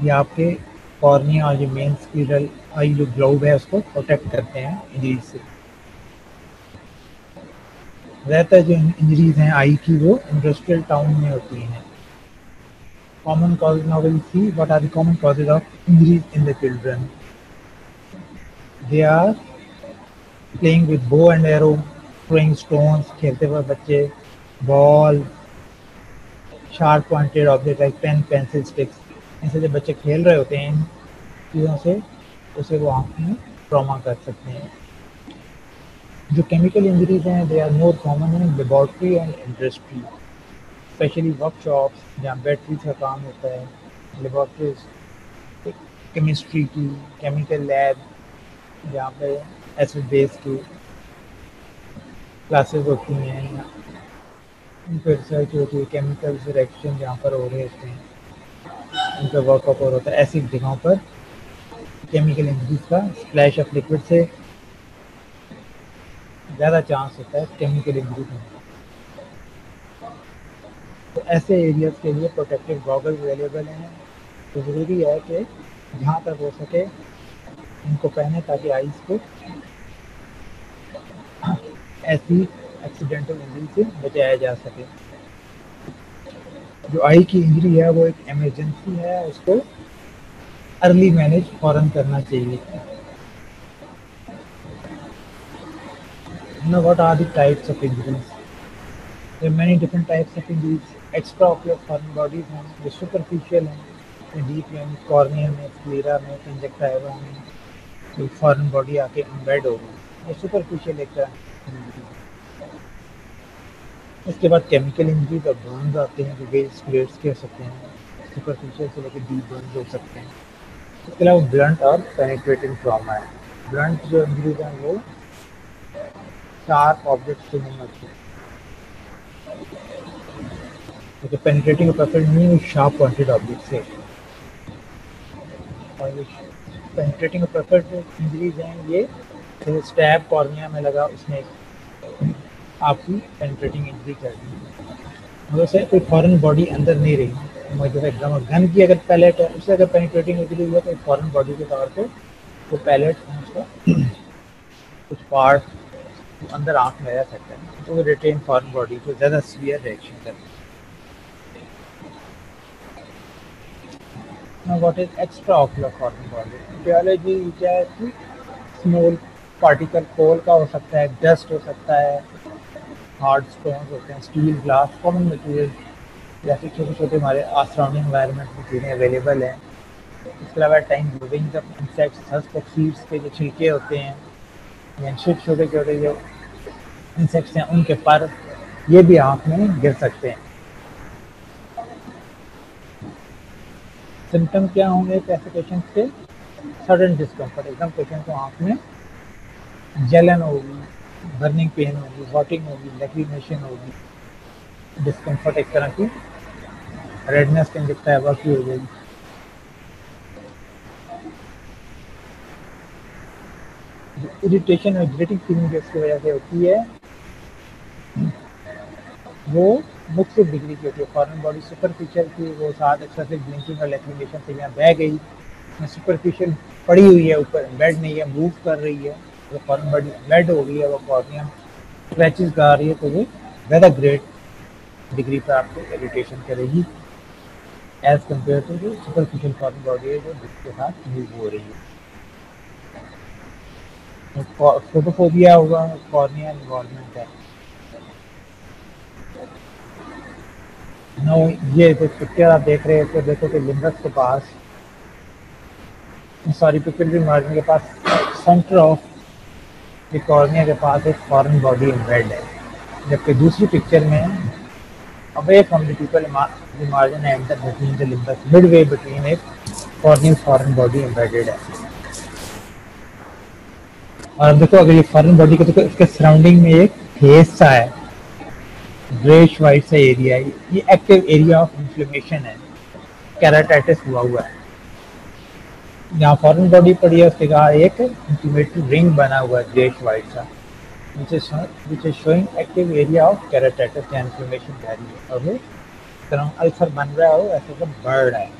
ये आपके कॉर्निया और जो मेन स्क्लेरल आई जो ग्लोब है उसको प्रोटेक्ट करते हैं इंजरीज से। ज़्यादातर जो इंजरीज हैं आई की वो इंडस्ट्रियल टाउन में होती हैं। Common cause now will see what are the common causes of injuries in the children. They are playing with bow and arrow, throwing stones, खेलते हुए बच्चे ball, sharp pointed object like pen, pencil, sticks, इनसे जब बच्चे खेल रहे होते हैं इन चीज़ों से, उसे वो आँख में ट्रॉमा कर सकते हैं। जो केमिकल इंजरीज हैं they are more common in laboratory and industry, specially workshops जहाँ बैटरीज का काम होता है, लेबॉर्ट्रीज केमिस्ट्री की, केमिकल लैब जहाँ पे एसिड बेस की क्लासेस होती हैं, उन पर रिसर्च होती है, केमिकल्स रिएक्शन जहाँ पर हो रहे होते हैं उन पर वर्कअप और होता है। ऐसी जगहों पर केमिकल इंजरीज का स्प्लैश ऑफ लिक्विड से ज़्यादा चांस होता है केमिकल इंजरी होने का। तो ऐसे एरियाज़ के लिए प्रोटेक्टिव गॉगल्स अवेलेबल हैं। तो ज़रूरी है कि जहाँ तक हो सके इनको पहने ताकि आइज़ को ऐसी एक्सीडेंटल इंजरी से बचाया जा सके। जो आई की इंजरी है वो एक इमरजेंसी है, उसको अर्ली मैनेज फ़ौरन करना चाहिए। Now what are the types of injuries? There are many different types of injuries. Extraocular foreign bodies हैं जो सुपरफिशियल हैं, डीप यानी कॉर्निया में, स्क्लेरा में, कंजक्टिवा में कोई फॉरेन बॉडी आके एम्बेड हो गई, ये सुपरफिशियल एक तरह की इंजरी है। इसके बाद केमिकल इंजरीज और बर्न्स आते हैं जो वेज स्प्लेट्स के हो सकते हैं, सुपरफिशियल से लेकर डीप बर्न्स हो सकते हैं। इसके अलावा ब्लंट और पेनिट्रेटिंग ट्रॉमा है। ब्लंट जो इंजरीज हैं वो शार्प ऑब्जेक्ट से नहीं होती, तो पेनिट्रेटिंग प्रेफर नहीं शार्प पॉइंटेड ऑब्जेक्ट से। और पेनिट्रेटिंग प्रेफर जो इंजरीज हैं ये जैसे स्टैब कॉर्निया में लगा, उसने आपकी पेनिट्रेटिंग इंजरी कर दी, मतलब से कोई फॉरेन बॉडी अंदर नहीं रही। मतलब एग्जाम्पल गन की अगर पैलेट है उससे अगर पेनिट्रेटिंग इंजरी हुई है तो एक फॉरेन बॉडी के तौर पे वो पैलेट उसका कुछ पार्ट अंदर आँख में रह सकता है, तो वो रिटेन फॉरेन बॉडी को ज़्यादा सीवियर रिएक्शन करता है। Now what is extraocular foreign body? Radiology क्या है कि स्मॉल पार्टिकल कोल का हो सकता है, डस्ट हो सकता है, हार्ड स्टोन्स होते हैं, स्टील, ग्लास, कॉमन मटेरियल जैसे छोटे छोटे हमारे सराउंडिंग एनवायरनमेंट में चीज़ें अवेलेबल हैं। इसके अलावा टाइम लिविंग जब इंसेक्ट्स, हस्क और सीड्स के जो छिलके होते हैं या छोटे छोटे जो इंसेक्ट्स हैं उनके पर ये भी आँख में गिर सकते हैं। सिम्टम क्या होंगे ऐसे पेशेंट के? सडन डिस्कम्फर्ट, एकदम पेशेंट को आँख में जलन होगी, बर्निंग पेन होगी, वॉटिंग होगी, लैक्रिमेशन होगी, डिस्कम्फर्ट एक तरह की रेडनेस कंजक्टिवा की हो गई। इरिटेशन और इरिटेटिंग फीलिंग जिसकी वजह से होती है वो मुख्तलिफ डिग्री की होती है। फॉरेन बॉडी सुपरफिशियल की वो साथ एक्सेसिव ब्लिंकिंग और लैक्रिमेशन से यहाँ बह गई, सुपरफिशियल पड़ी हुई है, ऊपर बेड नहीं है, मूव कर रही है, तो फॉरेन बॉडी बेड हो गई है, वो कॉर्निया स्क्रैचेस आ रही है, तो वो ज़्यादा ग्रेट डिग्री पर आपको इरिटेशन करेगी एज कम्पेयर टू जो सुपरफिशियल फॉरेन बॉडी है जो जिसके साथ मूव हो रही है। तो फोटोफोबिया होगा, कॉर्निया इन्वॉल्वमेंट है। नो, ये जो पिक्चर आप देख रहे हैं तो देखो कि लिम्बस के पास, सॉरी पिक्चर मार्जिन के पास सेंटर ऑफ द कॉर्निया के पास एक फॉरेन बॉडी एम्बेड है, जबकि दूसरी पिक्चर में away from the people the margin and between the limbus, midway between एक corneal foreign body embedded है। और देखो अगर ये फॉरेन बॉडी को देखो, इसके सराउंडिंग में एक फेस सा है, ग्रेश वाइट सा एरिया है, ये एक्टिव एरिया ऑफ इन्फ्लेमेशन है, केराटाइटिस हुआ है। जहाँ फॉरेन बॉडी पड़ी है उसके कहा एक इंटीमेटरी रिंग बना हुआ है ग्रेश वाइट सा, which is showing active area of keratitis या inflammation जा रही है, और वो तरह अल्सर बन रहा हो, ऐसे सब बढ़ रहा है।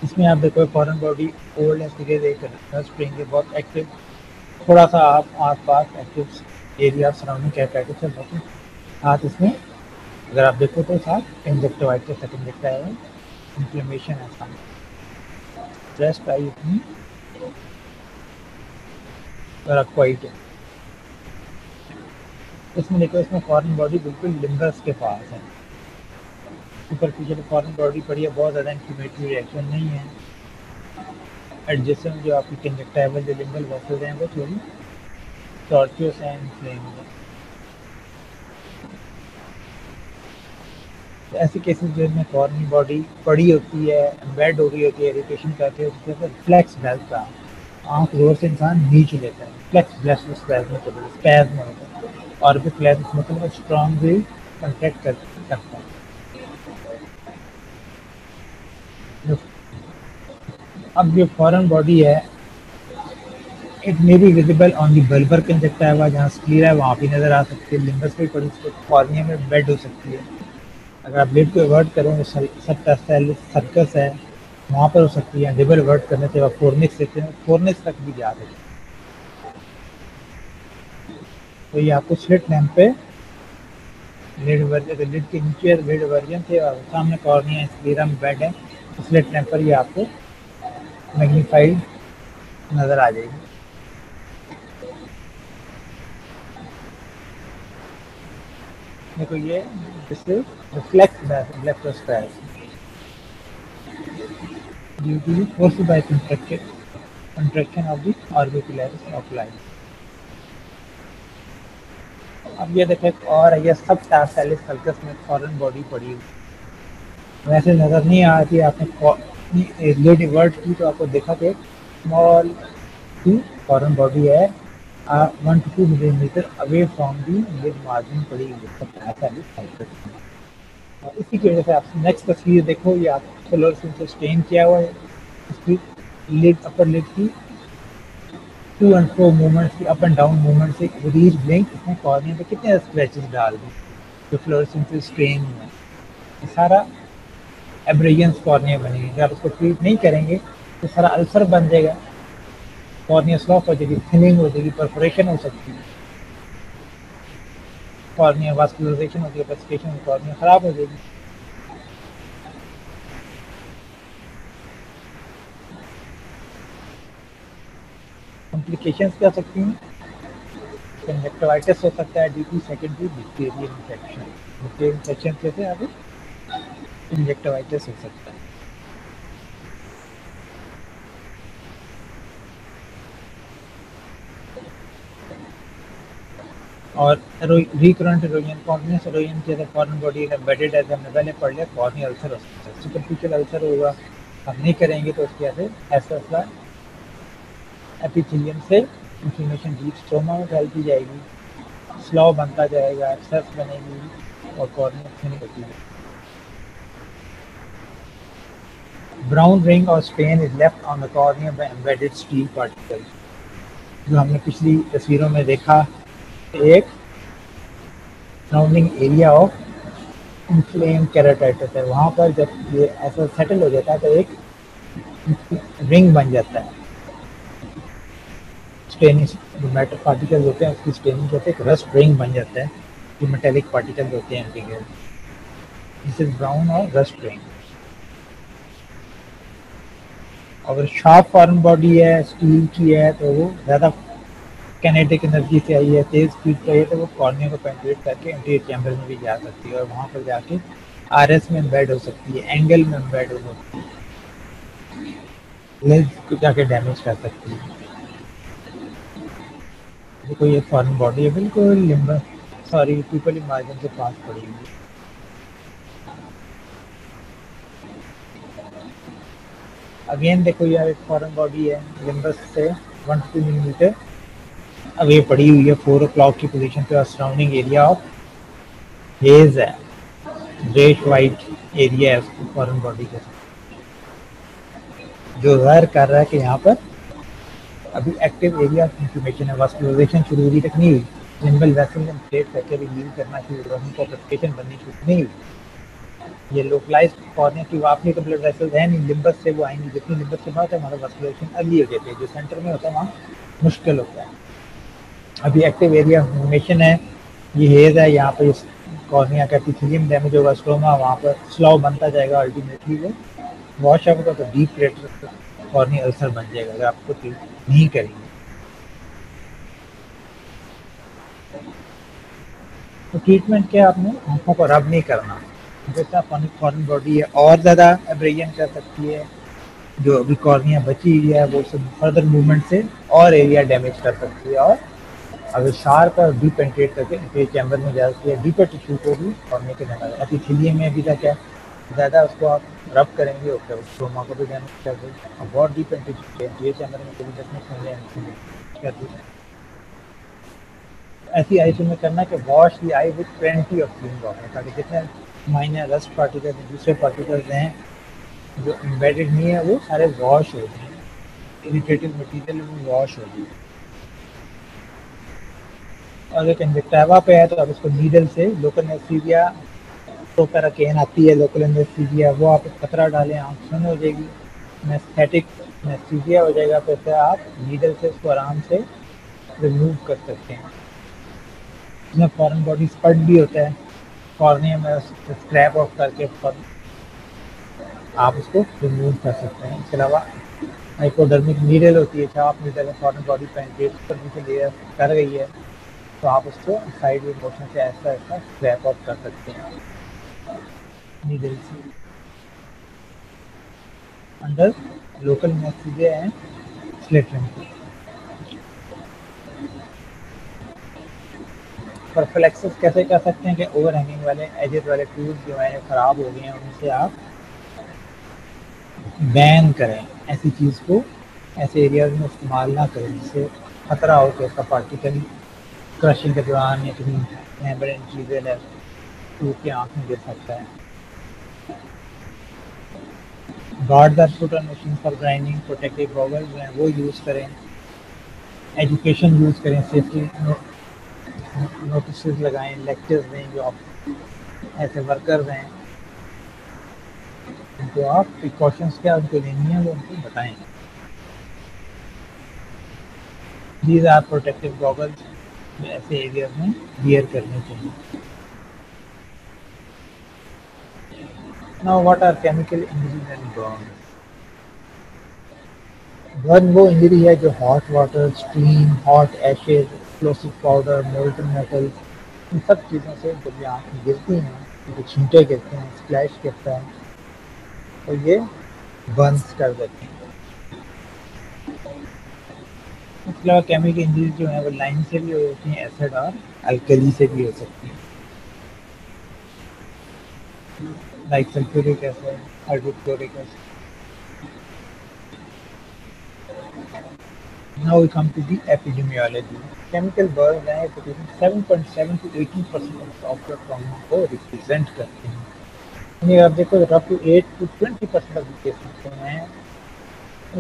इसमें आप देखो फॉरेन बॉडी ओल्ड है, सीरियस एक स्प्रिंग है बहुत एक्टिव, थोड़ा सा आप आस पास एक्टिव एरिया सराउंडिंग कैपेटिव से बहुत साथ इसमें अगर आप देखो तो साथ कंजक्टिवाइटिस सेकंड दिखता है, इन्फ्लेमेशन है साथ रेस्ट आई इतनी क्वाइट है। इसमें देखो इसमें फॉरेन बॉडी बिल्कुल लिम्बस के पास है, सुपरफिशियल फॉरेन बॉडी पड़ी है, बहुत ज़्यादा इन्फ्लेमेटरी रिएक्शन नहीं है। एडजेसेंट जो आपकी कंजक्टाइवल जो लिम्बल वेसल्स हैं वो थोड़ी टॉर्चुअस हैं, इन्फ्लेम्ड है। तो ऐसे केसेस जो इनमें फॉरेन बॉडी पड़ी होती है, एम्बेड हो रही होती है, इरिटेशन करके उसके ऊपर रिफ्लेक्स डालता है, आँख जोर से इंसान नीच लेता है, फ्लेक्स ब्लस स्पैज्म होता है और भी फ्लैक्स मतलब स्ट्रांगली कंट्रैक्ट करता है। अब जो फॉरेन बॉडी है it may be visible on the bulbar conjunctiva, जहाँ स्क्लीरा है वहाँ भी नज़र आ सकती है, लिम्बस भी पड़ी कॉर्निया में बेड हो सकती है। अगर आप लिड को अवॉइड करें तो सबटेस्टाइल सर्कस है वहाँ पर हो सकती है, डिबल अवॉइड करने से आप फोर्निक्स देखते हैं, फोर्निक्स तक भी जा सकते हैं। तो ये आपको स्लिट लैंप पे लिड वर्जन, लिड के नीचे लिड वर्जन थे और सामने कॉर्निया स्क्लीरा में बेड है, स्लिट लैंप पर ये आपको मैग्नीफाइड नज़र आ जाएगी। देखो ये reflex blepharospasm due to force by contraction of the orbicularis of light। अब ये देखें और है ये सब टार्सैलिस सर्कस में फॉरेन बॉडी पड़ी हुई, वैसे नज़र नहीं आ रही, आपने लिड इवर्ट की तो आपको देखा कि स्मॉल सी फॉरेन बॉडी है 1 to 2 millimetre away from the lid margin पड़ी हुई है सब टार्सैलिस सर्कस। और इसी की वजह से आप नेक्स्ट तस्वीर देखो, ये आप फ्लोरेसेंस से स्टेन किया हुआ है, इसकी लिड अपर लिड की टू एंड फ्रो मूवमेंट्स की अप एंड डाउन मूवमेंट से रीज ब्लिंक इसमें कॉर्निया पे कितने स्क्रैचेस डाल दी जो फ्लोरेसेंस से स्टेन हुआ, ये सारा एब्रेजन्स कॉर्निया बनेगी। जब आप उसको ट्रीट नहीं करेंगे तो सारा अल्सर बन जाएगा, कॉर्निया स्लॉप हो जाएगी, थिनिंग हो जाएगी, परफोरेशन हो सकती है, कॉर्निया वास्कुलराइजेशन होती है, पेसिफिकेशन कॉर्निया खराब हो जाएगी। कॉम्प्लिकेशंस क्या सकती हैं, कंजक्टिवाइटिस हो सकता है due to secondary bacterial infection, bacterial infection से आपको कंजक्टिवाइटिस हो सकता है। और रिकरेंट इरोजन, कॉन्टिन्यूस इरोजन जैसे फॉरेन बॉडी एम्बेडेड है, हमने पहले पढ़ लिया, कॉर्नियल अल्सर हो सकता है, सुपरफिशियल अल्सर होगा, हम नहीं करेंगे तो उसके ऐसा एपिथेलियम से इन्फ्लेमेशन डीप स्टोमा में फैलती जाएगी, स्लॉ बनता जाएगा, एब्सेस बनेगी और कॉर्निया थिनिंग होती है। ब्राउन रिंग और stain is left on the cornea by embedded steel particles, जो हमने पिछली तस्वीरों में देखा, एक surrounding area of inflame keratitis है, वहाँ पर जब ये ऐसा सेटल हो जाता है तो एक रिंग बन जाता है, स्टेनिंग जो मेटल पार्टिकल्स होते हैं उसकी स्टेनिंग कहते हैं, एक रस्ट रिंग बन जाता है, जो मेटेलिक पार्टिकल्स होते हैं इंटीरियर, दिस इज ब्राउन और रस्ट रिंग। अगर शार्प फॉरेन बॉडी है, स्टील की है, तो वो ज़्यादा कैनेटिक एनर्जी से आई है, तेज स्पीड पे है, तो वो कॉर्निया को पेनिट्रेट करके इंटीरियर चैम्बर में भी जा सकती है और वहाँ पर जाके आरएस में एम्बेड हो सकती है, एंगल में एम्बेड हो सकती है, लेंस को जाके डैमेज कर सकती है। देखो ये फॉरेन बॉडी है बिल्कुल लिम्बस सॉरी पीपल मार्जिन से पास पड़ी हुई। अगेन देखो ये एक फॉरेन बॉडी है, लिम्बस से 1 to 2 मिलीमीटर अवे पड़ी हुई है, 4 o'clock की पोजीशन पे और सराउंडिंग एरिया ऑफ हेज है, ग्रेट वाइट एरिया है उसकी फॉरेन बॉडी के, जो जाहिर कर रहा है कि यहाँ पर अभी एक्टिव एरिया ऑफ इन्फ्लेमेशन है, वास्कुलराइजेशन शुरू अभी तक नहीं हुई, लिम्बल वेसल ने प्लेट करके भी हील करना शुरू हुआ, उनको पेसिफिकेशन बननी शुरू नहीं हुई। ये लोकलाइज कॉर्निया की वापनी तो ब्लड वेसल्स है नहीं, लिम्बस से वो आएंगी, जितनी लिम्बस के बाद है हमारा वस्कुलेशन अर्ली हो जाती है, जो सेंटर में होता है वहाँ मुश्किल होता है। अभी एक्टिव एरिया फॉर्मेशन है, ये हेज है, यहाँ पे कॉर्निया का एपिथेलियम डैमेज होगा, स्ट्रोमा वहाँ पर स्लॉ बनता जाएगा, अल्टीमेटली वो वॉश आउट होगा तो डीप रेटर कॉर्निया अल्सर बन जाएगा अगर आपको ट्रीट नहीं करेंगे। तो ट्रीटमेंट क्या, आपने आंखों को रब नहीं करना, जैसा फॉरेन बॉडी है और ज़्यादा एब्रेजन कर सकती है, जो अभी कॉर्निया बची हुई है वो सब फर्दर मूवमेंट से और एरिया डैमेज कर सकती है, और अगर शार्प और डीप पेंट्रेट करके चैम्बर में जा सकती है, डीपर टिश्यू को भी कॉर्निया के डैमेज, एपिथेलियम में भी तक है, ज़्यादा उसको आप रब करेंगे ओके स्ट्रोमा को भी डैमेज कर देगी, और बहुत डीप पेंट्रेट ये चैम्बर में कभी डेफिनेट कर दी। ऐसी आई में करना कि wash the I with plenty of clean water, ताकि जितने माइनर रस्ट पार्टिकल दूसरे पार्टिकल्स हैं जो एम्बेडेड नहीं है वो सारे वॉश हो जाए, इरिटेटिव मटेरियल वो वॉश हो जाए। और एक इंजेक्टावा पे है तो आप इसको नीडल से लोकल एनेस्थीसिया, तो पैराकेन आती है लोकल एनेस्थीसिया, वो आप कतरा डालें आँख सुन हो जाएगी, एनेस्थेटिक एनेस्थीसिया हो जाएगा, तो इससे आप नीडल से उसको आराम से रिमूव कर सकते हैं। इसमें फॉरेन बॉडी स्पट भी होता है, कॉर्निया में स्क्रैप ऑफ करके आप उसको रिमूव कर सकते हैं। इसके अलावा हाइपोडर्मिक नीडल होती है, छाप नीडल है, फॉरेन बॉडी पेनिट्रेट करने के लिए कर गई है तो आप उसको साइड में मोशन से ऐसा ऐसा स्क्रैप ऑफ कर सकते हैं नीडल से। Under local anaesthesia and slit prophylaxis कैसे कर सकते हैं कि ओवर हैंगिंग वाले एजेस वाले ट्यूब जो है ख़राब हो गए हैं उनसे आप बैन करें, ऐसी चीज़ को ऐसे एरियाज में इस्तेमाल ना करें जिससे खतरा हो कि उसका पार्टिकल क्रशिंग के दौरान या कहीं मेम्ब्रेन चीज़ें है टूट के आँख में गिर सकता है। Guards are put on machine for grinding, protective goggles हैं वो यूज़ करें, एजुकेशन यूज़ करें, सेफ्टी नोटिस लगाएं, लेक्चर्स दें, जो आप ऐसे वर्कर्स हैं उनको आप प्रिकॉशंस क्या उनको लेनी है वो उनको बताएं। दीज आर प्रोटेक्टिव गॉगल्स जो ऐसे एरियाज में वियर करने चाहिए। Now what are chemical injuries and burn? Burn वो इंजरी है जो hot water, steam, hot ashes, explosive powder, molten metal, इन सब चीज़ों से जब ये आँख में गिरती हैं, तो छींटे गिरते हैं, स्प्लैश गिरता है, तो ये बर्न्स कर देते हैं। इसके अलावा केमिकल इंजरीज जो है वो लाइन से भी हो सकती हैं, एसिड और अल्कली से भी हो सकती हैं, like sulphuric acid, hydrochloric acid. Now we come to the epidemiology. Chemical burns हैं between 7.7 to 18% of ocular trauma को रिप्रेजेंट करते हैं। यानी आप देखो up to 8 to 20% of the cases जो हैं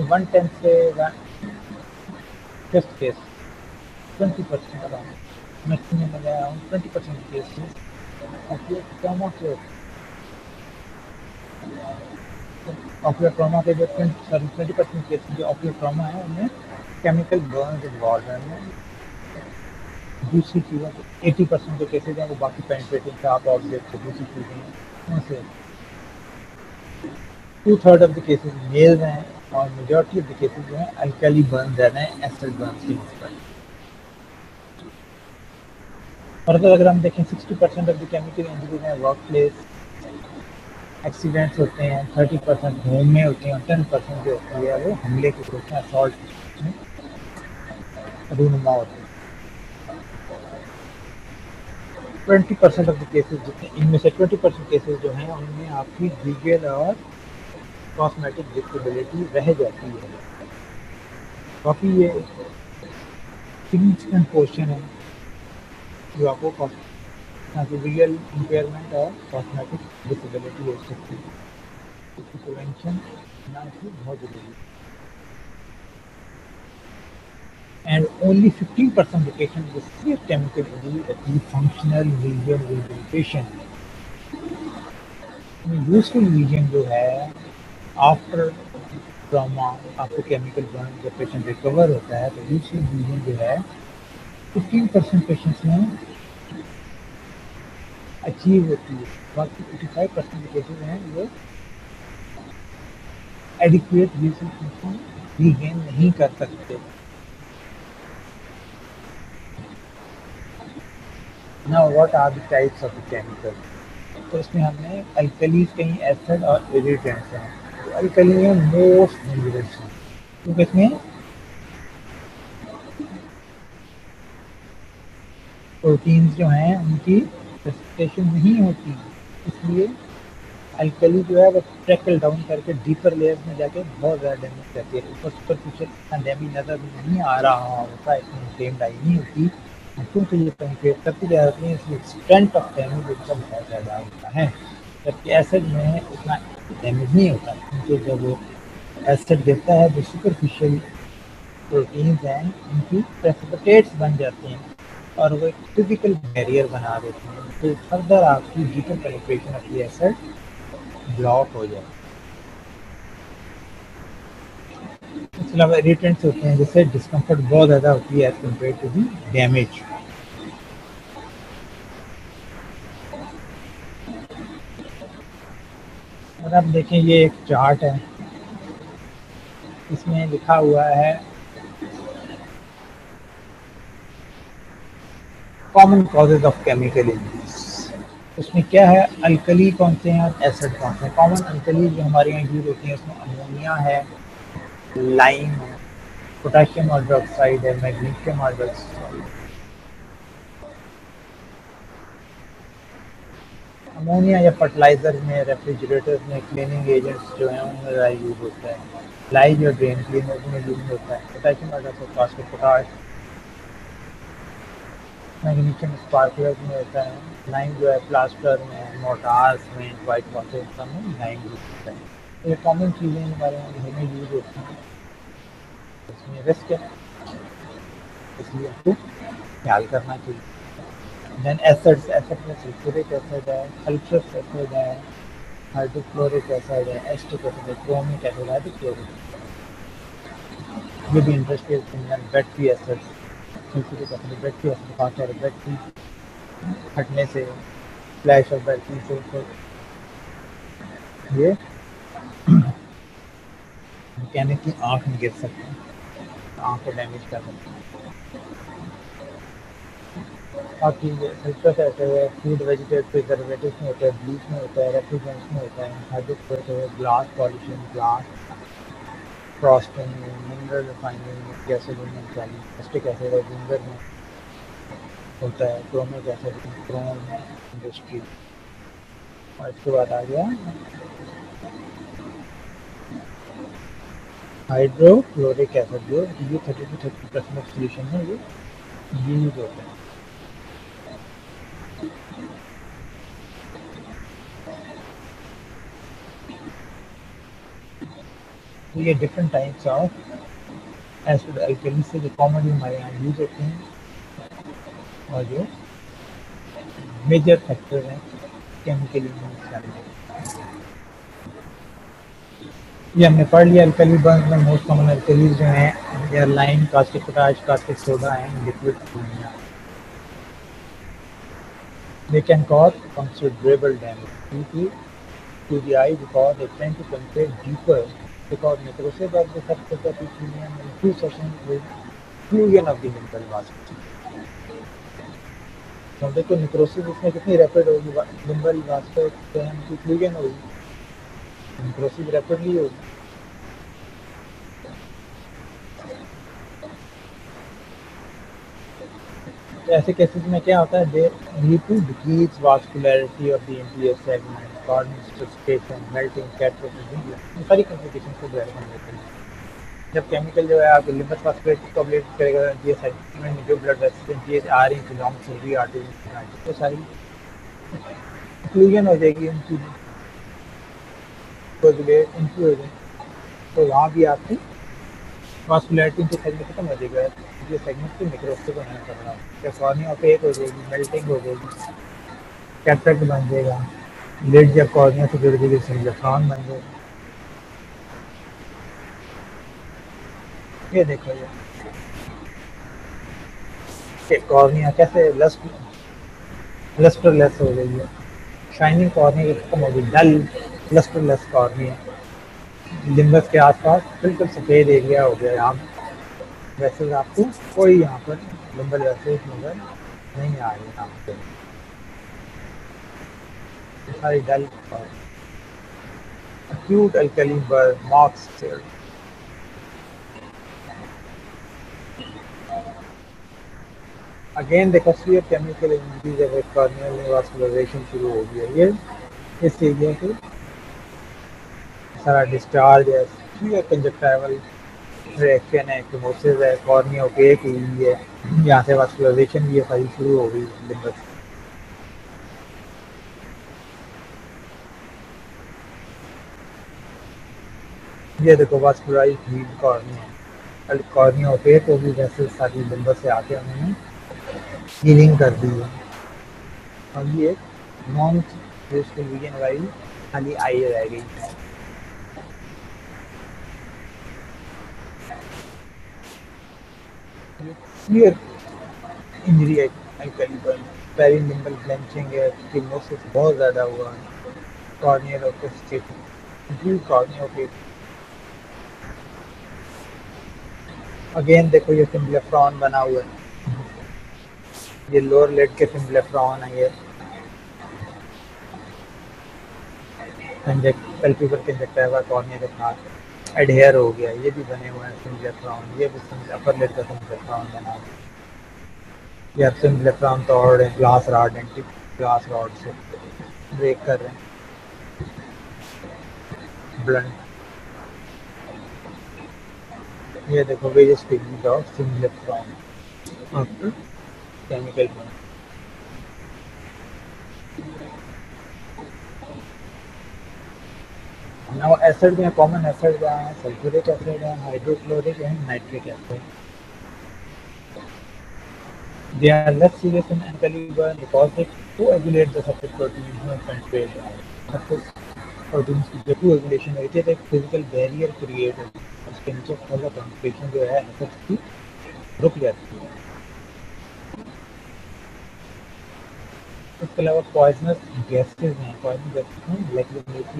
1/10 से 1/5 केस 20% अराउंड मैक्सिमम में अराउंड 20% केसेस ऑक्यूलर ट्रॉमा के जो 20% केसेस जो ऑक्यूलर ट्रॉमा है उनमें केमिकल बर्न्स इन्वॉल्व हैं। दूसरी चीज़ों को 80% जो केसेज हैं वो बाकी पेनिट्रेटिंग शार्प ऑब्जेक्ट दूसरी चीज़ें हैं उनसे। 2/3 ऑफ द केसेज मेल्स हैं और मेजॉरिटी ऑफ द केसेज जो हैं अल्कली बर्न ज़्यादा हैं एसिड बर्न की निस्बत। और अगर हम देखें 60% ऑफ द केमिकल इंजरीज हैं वर्क प्लेस एक्सीडेंट्स होते हैं, 30% होम में होते हैं और 10% जो होती है वो हमले के रूप में असॉल्ट में रूनुमा होते हैं। 20% ऑफ द केसेस जितने इनमें से 20% केसेस जो हैं उनमें आपकी लीगल और कॉस्मेटिक डिसेबिलिटी रह जाती है। काफ़ी ये सिग्निफिकेंट पोर्शन है जो आपको लीगल इम्पेयरमेंट और कॉस्मेटिक डिसेबिलिटी हो सकती है, इसकी प्रिवेंशन करना बहुत ज़रूरी है। And only 15% of the patients with severe chemical injury achieve functional visual rehabilitation. Useful lesion जो है आफ्टर ट्रॉमा, आपको केमिकल बर्न जब पेशेंट रिकवर होता है तो यूजफुल लीजन जो है 15% पेशेंट्स में अचीव होती है, बाकी 55% केसेज हैं वो एडिक्वेट यूजफुल फंक्शन रीगेन नहीं कर सकते। Now what are the types of the chemical? तो इसमें हमने अल्कलीज कहीं एसिड और इरिटेंट्स हैं। तो अल्कली में मोस्ट डेंजरस हैं क्योंकि इसमें प्रोटीन्स जो हैं उनकी प्रेसिपिटेशन नहीं होती, इसलिए अल्कली जो है वो ट्रैकल डाउन करके डीपर लेयर्स में जाके बहुत ज़्यादा डैमेज करती है। ऊपर सुपरफिशियल इतना डैमेज नज़र नहीं आ रहा होता, इतनी फ्लेम डाई नहीं होती, क्योंकि ये पेनिट्रेट करती जाती है, इसलिए स्ट्रेंथ ऑफ डैमेज एकदम बहुत ज़्यादा होता है। जबकि एसिड में उतना डैमेज नहीं होता, क्योंकि जब वो एसिड गिरता है जो सुपरफिशियल प्रोटीन्स हैं उनकी प्रेसिपिटेट्स बन जाती हैं और वो एक फिजिकल बैरियर बना देते हैं, तो फर्दर आपकी deeper penetration of the acid block हो जाए। इसके अलावा इरिटेंट्स होते हैं जिससे डिस्कम्फर्ट बहुत ज़्यादा होती है as compare to the damage. और आप देखें ये एक चार्ट है, इसमें लिखा हुआ है common causes of chemical injuries. उसमें क्या है, अल्कली कौन से हैं और एसिड कौन से हैं। कॉमन अल्कली जो हमारे यहाँ यूज होती हैं उसमें अमोनिया है, लाइम है, पोटेशियम हाइड्रोक्साइड है, मैग्नीशियम हाइड्रोक्साइड। अमोनिया या फर्टिलाइजर में, रेफ्रिजरेटर्स में, क्लीनिंग एजेंट्स जो हैं उनमें ज़्यादा यूज होता है। लाइम और ड्रेन क्लीनर में यूज होता है। Potassium hydroxide, phosphate potash, magnesium sparklers में होता है। लाइम जो है प्लास्टर में, मोटार्स में, वाइट वॉशर सब में लाइम यूज होता है। तो ये कॉमन चीज़ें हमारे यहाँ घर में यूज होती हैं, इसमें रिस्क है, इसलिए आपको ख्याल करना चाहिए। देन एसिड्स, एसिड में सल्फ्यूरिक एसिड है, सल्फरस एसिड है, हाइड्रोक्लोरिक एसिड है, एस्टिक एसिड है, क्रोमिक एसिड, हाइड्रोक्लोरिक। ये भी industrial battery acid, sulphuric acid, battery acid, खासतौर पर बैटरी फटने से, फ्लैश ऑफ बैटरी से तो ये मैकेनिक की आँख में गिर सकते हैं, आँख को डैमेज कर सकते हैं। बाकी सल्फरस एसिड है, फूड वेजिटेबल प्रिजर्वेटिव्स में होता है, ब्लीच में होता है, रेफ्रिजरेंट्स में होता है, हाइड्रोक्लोरिक है, ग्लास पॉलिशिंग, ग्लास फ्रॉस्टिंग में, मिनरल रिफाइनिंग में, गैसोलीन में, एस्टिक एसिड है, विंगर में होता है, क्रोमिक एसिड क्रोम इंडस्ट्री। और इसके बाद आ गया हाइड्रोक्लोरिक एसिड, जो ये 30 to 30% ऑफ सोल्यूशन है, ये यूज होता है। तो ये different types of acid alkali से जो कॉमनली हमारे यहाँ यूज होते हैं और जो मेजर फैक्टर हैं केमिकल इंजरीज। ये हमने पढ़ लिया अल्कली बर्न्स में मोस्ट कॉमन अल्कलीज जो हैं या lime, caustic potash, caustic soda हैं, liquid ammonia. They can cause considerable damage to the eye because they tend to penetrate deeper because necrosis of the surface of epithelium in two sessions with occlusion of the limbal vasculature। तो देखो necrosis इसमें कितनी rapid होगी, limbal vascular की occlusion होगी, necrosis rapidly होगी। तो ऐसे केसेस में क्या होता है, they lead to decrease vascularity of the anterior segment, कॉर्निस्टेशन, मेल्टिंग, कैटरेक्ट, ये सारी कॉम्प्लिकेशंस को डेवलप कर देते हैं। जब केमिकल जो है आपके लिम्बस वास्कुलरिटी को अबलेट करेगा, ये सेगमेंट में जो ब्लड वेसल्स ये आ रही है लॉन्ग सिलरी आर्टरी, तो सारी इंक्लूजन हो जाएगी उनकी, हो जाएगी, तो वहाँ भी आपकी वास्कुलरिटी के सेगमेंट खत्म हो जाएगा, ये सेगमेंट की निक्रोसिस होने कर रहा है, क्या कॉर्निया ओपेक हो जाएगी, मेल्टिंग हो जाएगी, कैटरेक्ट बन जाएगा, लिड जब कॉर्निया से जुड़ गई सिंगलेफ्रॉन बन गए। ये देखो ये कॉर्निया कैसे लस्टरलेस हो गई है, शाइनिंग कॉर्निया की खत्म हो गई, डल लस्टरलेस कॉर्निया। लिम्बस के आसपास बिल्कुल सफ़ेद एरिया हो गया यहाँ। वैसे आपको कोई यहाँ पर लिम्बल वैसे नजर नहीं आ रही यहाँ पे, सारी डल acute alkali burn marks there. Again देखो severe chemical injuries जब एक corneal neovascularization शुरू हो गई है, ये इस एरिया से सारा डिस्चार्ज है, severe conjunctival reaction है, ecchymosis है, कॉर्निया ओपेक हुई है, यहाँ से वास्कुलराइजेशन भी सारी शुरू हो गई लिम्बस। ये देखो vascularize healed cornea, cornea opaque होगी, वैसे सारी लिम्बस से आके उन्होंने हीलिंग कर दी है। और ये एक नॉन यूजफुल रीजन वाली खाली आई रह गई है। ये इंजरी है अल्कली पर, पेरिलिम्बल ब्लेंचिंग है, किमोसिस बहुत ज़्यादा हुआ है, corneal opacity, cornea opaque. Again देखो ये सिम्बलेफ्रॉन बना हुआ है, ये लोअर लिड के सिम्बलेफ्रॉन है, ये पेल्पिबर कंजक्टिवा कॉर्निया के साथ एडहेयर हो गया, ये भी बने हुए हैं सिम्बलेफ्रॉन, ये भी अपर लिड का सिम्बलेफ्रॉन बना हुआ है। ये सिम्बलेफ्रॉन तोड़ रहे हैं glass rod, anti glass rod से ब्रेक कर रहे हैं ब्लंट। ये देखो various technique of symblepharon after chemical burn. Now acid में कॉमन एसिड क्या है, सल्फ्यूरिक एसिड है, hydrochloric and nitric acid. They are less serious in alkali burn because they coagulate the surface proteins and penetrate surface proteins की जो coagulation होती है, एक physical barrier create होती है, उसके नीचे फर्दर पेनिट्रेशन जो है एसिड की रुक जाती है। इसके अलावा पॉइजनस गैसेज हैं, पॉइजनस गैसेज हैं लाइक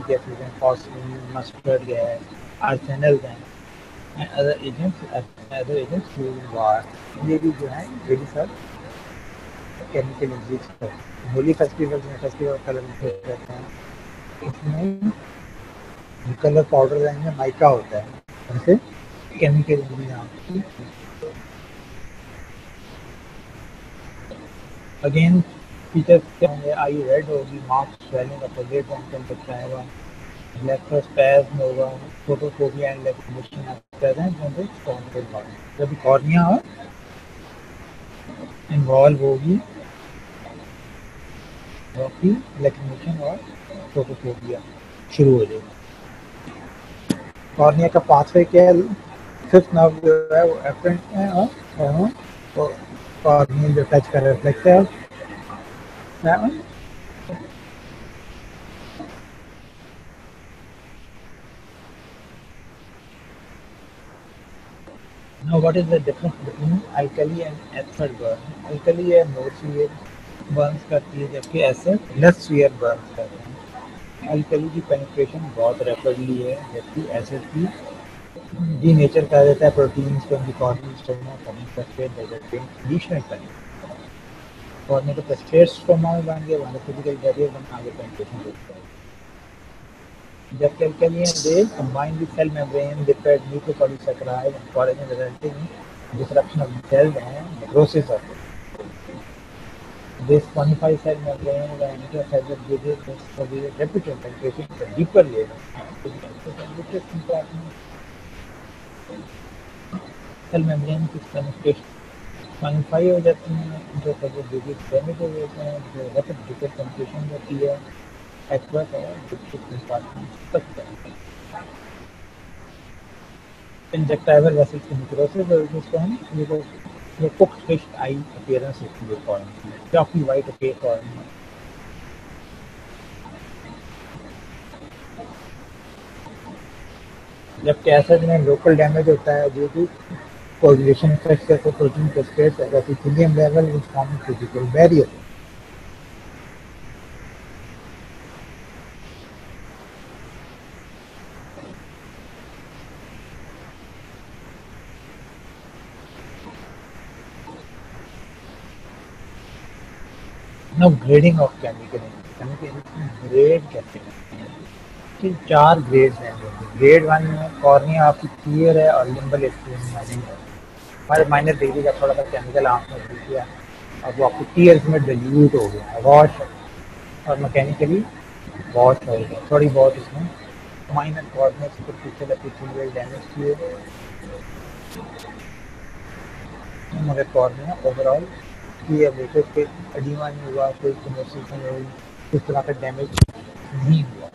गैसेज हैं, फॉस्फेन, मस्टर्ड गैस, आर्सेनल हैं, and other agents used in war। ये भी जो है वेरी सब केमिकल इंजरीज है। होली फेस्टिवल में फेस्टिवल कलर में रहते हैं, इसमें कलर पाउडर में माइका होता है, उनसे केमिकल इंजरी आपकी। अगेन फीचर्स क्या होंगे, आई रेड होगी, marked swelling of the lid and conjunctiva, blepharospasm होगा, photophobia and lacrimation present in the corneal body. जब कॉर्निया इन्वॉल्व होगी तो लैक्रिमेशन और फोटोफोबिया शुरू हो जाएगी। कॉर्निया का पाथवे क्या है, फिफ्थ नर्व जो है वो एफरेंट है और कॉर्नियल जो टच कर रिफ्लेक्स है that Now what is the difference between alkali and acid burn? Alkali है more severe burns करती है, जबकि acid less severe burns करती है। alkali की penetration बहुत rapidly है, जबकि acid की डीनेचर कर देता है प्रोटीन्स को, उनकी कॉर्नियल स्टोमा फॉर्मिंग करके डेजर्टिंग एडिशनल करें। कॉर्निया के पेस्टेट स्टोमा में बन गए, वहाँ फिजिकल बैरियर बना आगे पेनिट्रेशन होता है। जबकि alkali they combine with cell membrane, they spread nucleopolysaccharide and collagen, resulting in disruption of the cells and necrosis of it. This quantifies cell membrane and intracellular disease for the repeated penetration to deeper layer. Cell membrane की penetration quantify हो जाती हैं, intracellular disease damage हो जाते हैं, जो rapid dipper penetration होती है एक्वस और डिस्ट्रिक्ट कंपार्टमेंट तक। कंजक्टिवल वेसल्स की नेक्रोसिस और जिसको हम ये कुक्ड फिश आई अपीयरेंस होती है कॉर्निया की, काफी वाइट ओपेक कॉर्निया। जबकि एसिड में लोकल डैमेज होता है ड्यू टू कोagulation इफेक्ट जैसे protein cascades at epithelium level which form physical barrier. Now grading of chemical chemical grade कहते हैं कि 4 ग्रेड्स हैं. ग्रेड 1 में कॉर्निया आपकी क्लियर है और लिम्बल स्क्रीनिया भी है. हमारे माइनर डिग्री का थोड़ा सा केमिकल आपने यूज किया, अब वो आपको टीयर्स में डिल्यूट हो गया, वॉश और मैकेनिकली वॉश हो गया. थोड़ी बहुत इसमें minor cornea superficial epithelial damage किए मगर कॉर्निया ओवरऑल क्लियर देखो कि एडिमा नहीं हुआ, कोई सिनोसिस नहीं हुई, इस तरह का डैमेज नहीं हुआ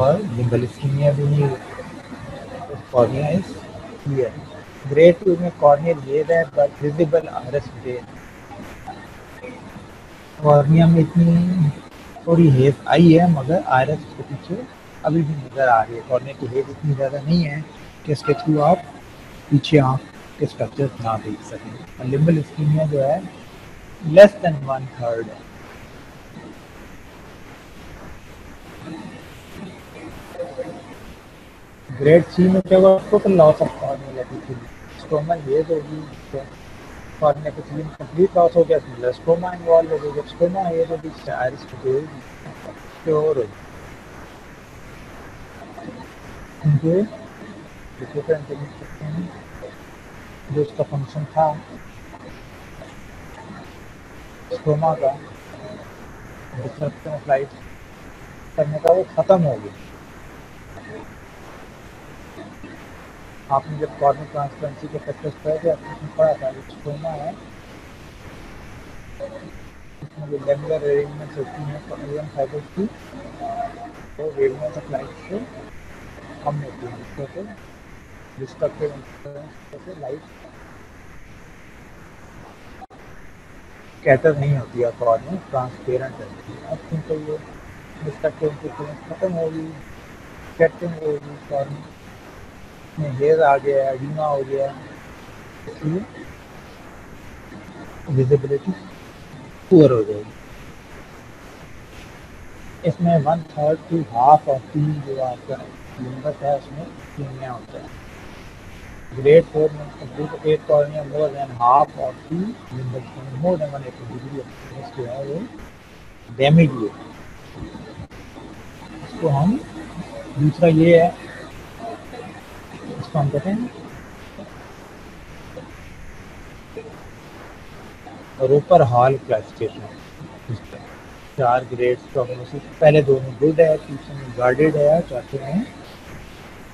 और लिम्बल इस्कीमिया भी नहीं हुई. Cornea is clear. ग्रेड 2 में कॉर्निया रेड है but visible RS grey. Cornea में इतनी थोड़ी हेज आई है मगर आरएस के पीछे अभी भी नज़र आ रही है. कॉर्निया की हेज इतनी ज़्यादा नहीं है कि इसके थ्रू आप पीछे आँख के स्ट्रक्चर्स ना देख सकें. और लिम्बल इस्कीमिया जो है लेस देन 1/3 है. ग्रेड 3 में क्या हुआ, total loss of corneal epithelium. Stromal hedge होगी तो कॉर्नियल एपिथेलियम कंप्लीट लॉस हो गया, तो स्ट्रोमा इन्वॉल्व हो गई. जब स्ट्रोमा हेज होगी आइरिस प्योर होगी. उनके डिफरेंट सकते हैं जो उसका फंक्शन था स्ट्रोमा का डिस्ट्रक्शन ऑफ लाइट करने का, वो ख़त्म हो गया. आपने जब कॉर्नियल ट्रांसपेरेंसी के फैक्टर्स पढ़े थे आपने पढ़ा था स्ट्रोमा है इसमें जो लेमुलर अरेंजमेंट्स होती हैं कॉर्नियल फाइबर्स की, तो वेवलेंथ ऑफ लाइट से कम होती है, जिससे डिस्ट्रक्टिव इंफ्लुएंस से लाइट स्कैटर नहीं होती है, कॉर्निया ट्रांसपेरेंट रहती है. अब क्योंकि ये डिस्ट्रक्टिव इंफ्लुएंस खत्म होगी, स्कैटरिंग होगी, कॉर्निया में हेयर आ गया है, एडिमा हो गया, इसलिए विजिबिलिटी पुअर हो जाएगी. इसमें 1/3 टू हाफ ऑफ दी जो आपका लिम्बस है उसमें कीमिया होता है. ग्रेड 4 में complete 8 cornea more than half of the limbus more than 180 degree of जो है वो डैमेज हुए. इसको हम दूसरा ये है, इसको हम कहते हैं Roper Hall classification. 4 grades prognosis, पहले दोनों गुड है, तीसरे में गार्डेड है, चौथे में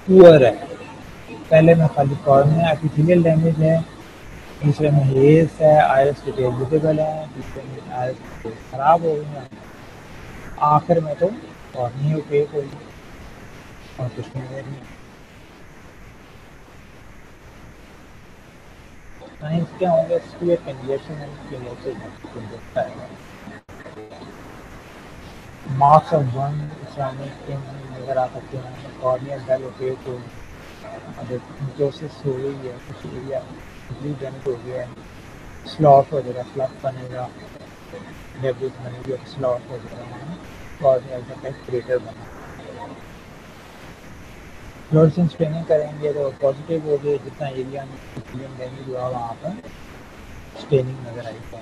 पुअर है. पहले में खाली कॉर्निया एपिथेलियल डैमेज है, तीसरे में हेज है, आइरिस डिटेल विजिबल है, तीसरे में आइरिस डिटेल खराब हो गई है, आखिर में तो कॉर्निया ओपेक होगी और कुछ नहीं. साइंस क्या होंगे, इसकी congestion marks of one Islamic नज़र आ सकते हैं. कॉर्निया डल ओपेक हो, प्रोसेस हो गई है, कुछ एरिया कंप्लीट डैमेज हो गया है, स्लॉट हो जाएगा, फ्लफ बनेगा, डेब्रिस बनेगी, स्लॉट हो जाएगा, कॉर्निया का क्रेटर बनेगा. फ्लोरेसेंस स्टेनिंग करेंगे तो पॉजिटिव हो गए, जितना एरिया में फिल्म डैमेज हुआ वहाँ पर स्टेनिंग नज़र आएगा.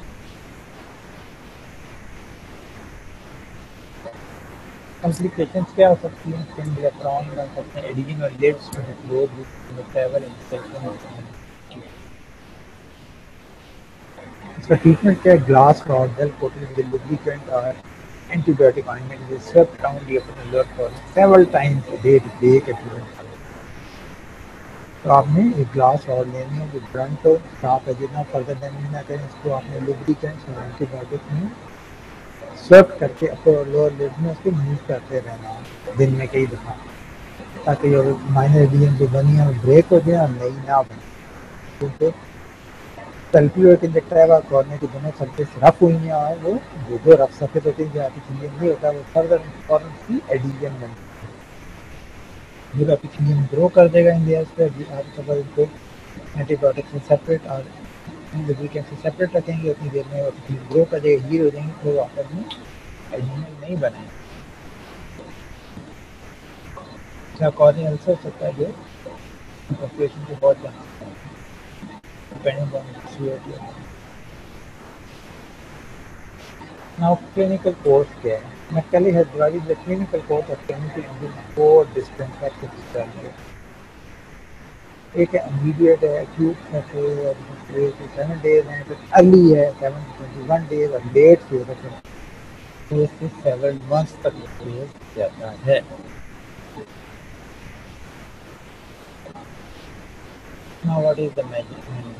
कॉम्प्लिकेशंस क्या हो सकती हैं, स्किन इलेक्ट्रॉन बन सकते हैं, एडिटिंग और lids to close with travel infection होते हैं. इसका ट्रीटमेंट क्या है, glass rod gel coated with lubricant और antibiotic ointment is swept down the अपना for several times a day to break a prevent. तो आपने एक ग्लास और लेनी है जो ब्रंट हो, साफ है, जितना फर्दर डैमेज ना करें, इसको आपने लुब्रिकेंट्स और एंटीबायोटिक में स्वेप्ट करके अपर लोअर लिड में उसको मूव करते रहना है दिन में कई दफ़ा, ताकि जो माइनर एडियम जो बनी है वो ब्रेक हो जाए और नई ना बने. क्योंकि sulphate in the travel cornea की दोनों सरफेस रफ हुई हैं, वो जो रफ सरफेस होती है जो एपिथेलियम नहीं होता, वो फर्दर फॉर्म की एडियम बनती है. जब एपिथेलियम ग्रो कर देगा इन लेयर्स पे, आप अगर इनको एंटीबायोटिक से सेपरेट और लुब्रिकेंट से सेपरेट रखेंगे, उतनी देर में एपिथेलियम ग्रो कर देगा, हील हो जाएंगे, तो वापस में एडीनल नहीं बनेंगे। क्या कॉर्नियल अल्सर हो सकता है जो ऑपरेशन के बहुत chance depending on the severity. Now clinical course क्या है? Macaulay has divided the clinical course of chemistry into 4 distinct categories. एक है immediate है, acute है, 3 to 7 days है, फिर early है 7 to 21 days और late phase है 2 से 7 months तक phase जाता है। Now what is the management?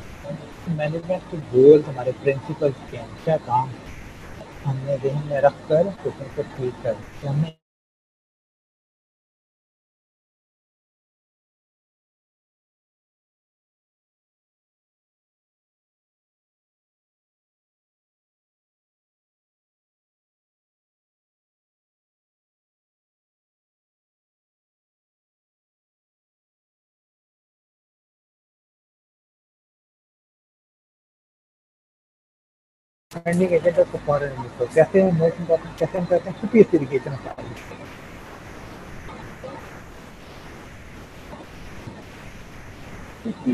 Management के गोल्स, हमारे प्रिंसिपल्स क्या हैं, क्या काम हमने ध्यान में रखकर पेशेंट को ट्रीट कर, हमने इंडिकेटेड और फॉरेन तो कैसे हम मोस्ट इंपॉर्टेंट कैसे हम करते हैं superior irrigation